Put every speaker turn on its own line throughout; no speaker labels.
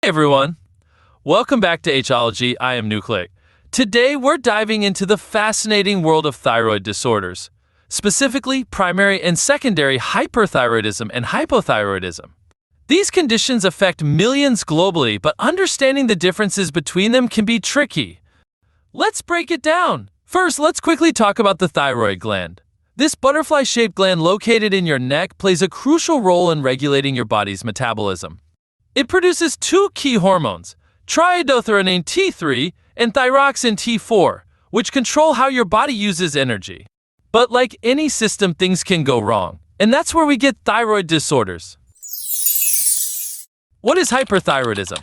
everyone. Welcome back to HOLOGY. I am Nucleic. Today we're diving into the fascinating world of thyroid disorders, specifically primary and secondary hyperthyroidism and hypothyroidism. These conditions affect millions globally, but understanding the differences between them can be tricky. Let's break it down. First, let's quickly talk about the thyroid gland. This butterfly-shaped gland located in your neck plays a crucial role in regulating your body's metabolism. It produces two key hormones, triiodothyronine T3 and thyroxine T4, which control how your body uses energy. But like any system, things can go wrong, and that's where we get thyroid disorders. What is hyperthyroidism?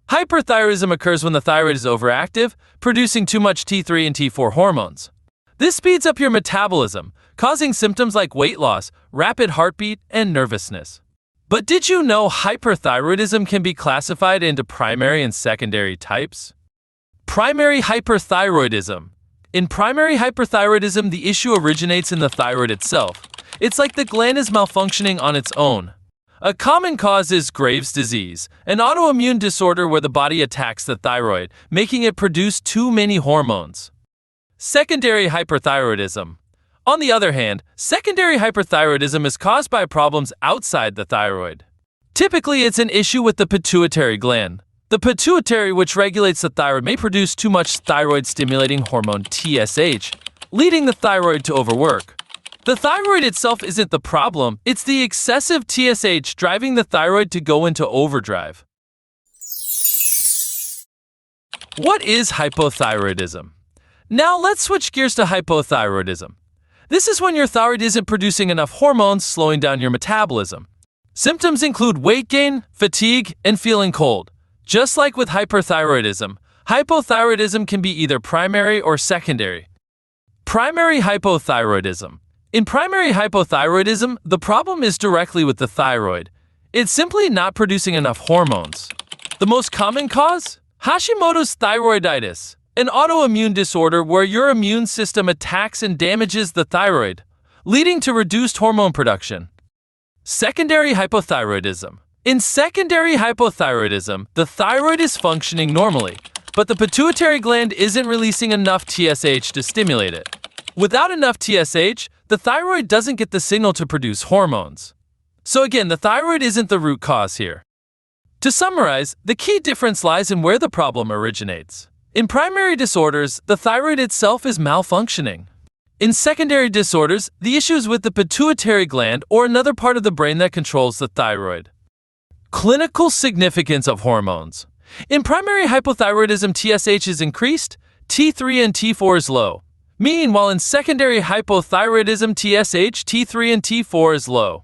Hyperthyroidism occurs when the thyroid is overactive, producing too much T3 and T4 hormones. This speeds up your metabolism, causing symptoms like weight loss, rapid heartbeat, and nervousness. But did you know hyperthyroidism can be classified into primary and secondary types? Primary hyperthyroidism. In primary hyperthyroidism, the issue originates in the thyroid itself. It's like the gland is malfunctioning on its own. A common cause is Graves' disease, an autoimmune disorder where the body attacks the thyroid, making it produce too many hormones. Secondary hyperthyroidism. On the other hand, secondary hyperthyroidism is caused by problems outside the thyroid. Typically, it's an issue with the pituitary gland. The pituitary, which regulates the thyroid, may produce too much thyroid-stimulating hormone TSH, leading the thyroid to overwork. The thyroid itself isn't the problem, it's the excessive TSH driving the thyroid to go into overdrive. What is hypothyroidism? Now let's switch gears to hypothyroidism. This is when your thyroid isn't producing enough hormones, slowing down your metabolism. Symptoms include weight gain, fatigue, and feeling cold. Just like with hyperthyroidism, hypothyroidism can be either primary or secondary. Primary hypothyroidism. In primary hypothyroidism, the problem is directly with the thyroid. It's simply not producing enough hormones. The most common cause? Hashimoto's thyroiditis, an autoimmune disorder where your immune system attacks and damages the thyroid, leading to reduced hormone production. Secondary hypothyroidism. In secondary hypothyroidism, the thyroid is functioning normally, but the pituitary gland isn't releasing enough TSH to stimulate it. Without enough TSH, the thyroid doesn't get the signal to produce hormones. So again, the thyroid isn't the root cause here. To summarize, the key difference lies in where the problem originates. In primary disorders, the thyroid itself is malfunctioning. In secondary disorders, the issue is with the pituitary gland or another part of the brain that controls the thyroid. Clinical significance of hormones. In primary hypothyroidism, TSH is increased, T3 and T4 is low. Meanwhile, in secondary hypothyroidism, TSH, T3 and T4 is low.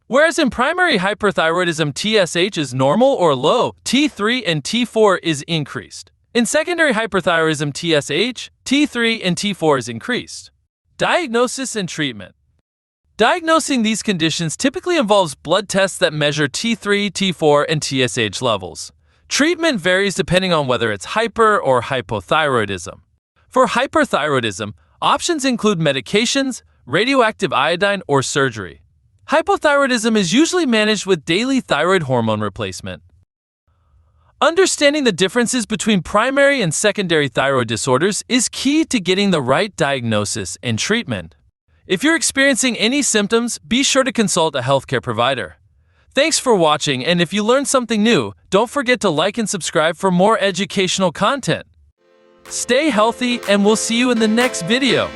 Whereas in primary hyperthyroidism, TSH is normal or low, T3 and T4 is increased. In secondary hyperthyroidism, TSH, T3 and T4 is increased. Diagnosis and treatment. Diagnosing these conditions typically involves blood tests that measure T3, T4, and TSH levels. Treatment varies depending on whether it's hyper or hypothyroidism. For hyperthyroidism, options include medications, radioactive iodine, or surgery. Hypothyroidism is usually managed with daily thyroid hormone replacement. Understanding the differences between primary and secondary thyroid disorders is key to getting the right diagnosis and treatment. If you're experiencing any symptoms, be sure to consult a healthcare provider. Thanks for watching, and if you learned something new, don't forget to like and subscribe for more educational content. Stay healthy, and we'll see you in the next video.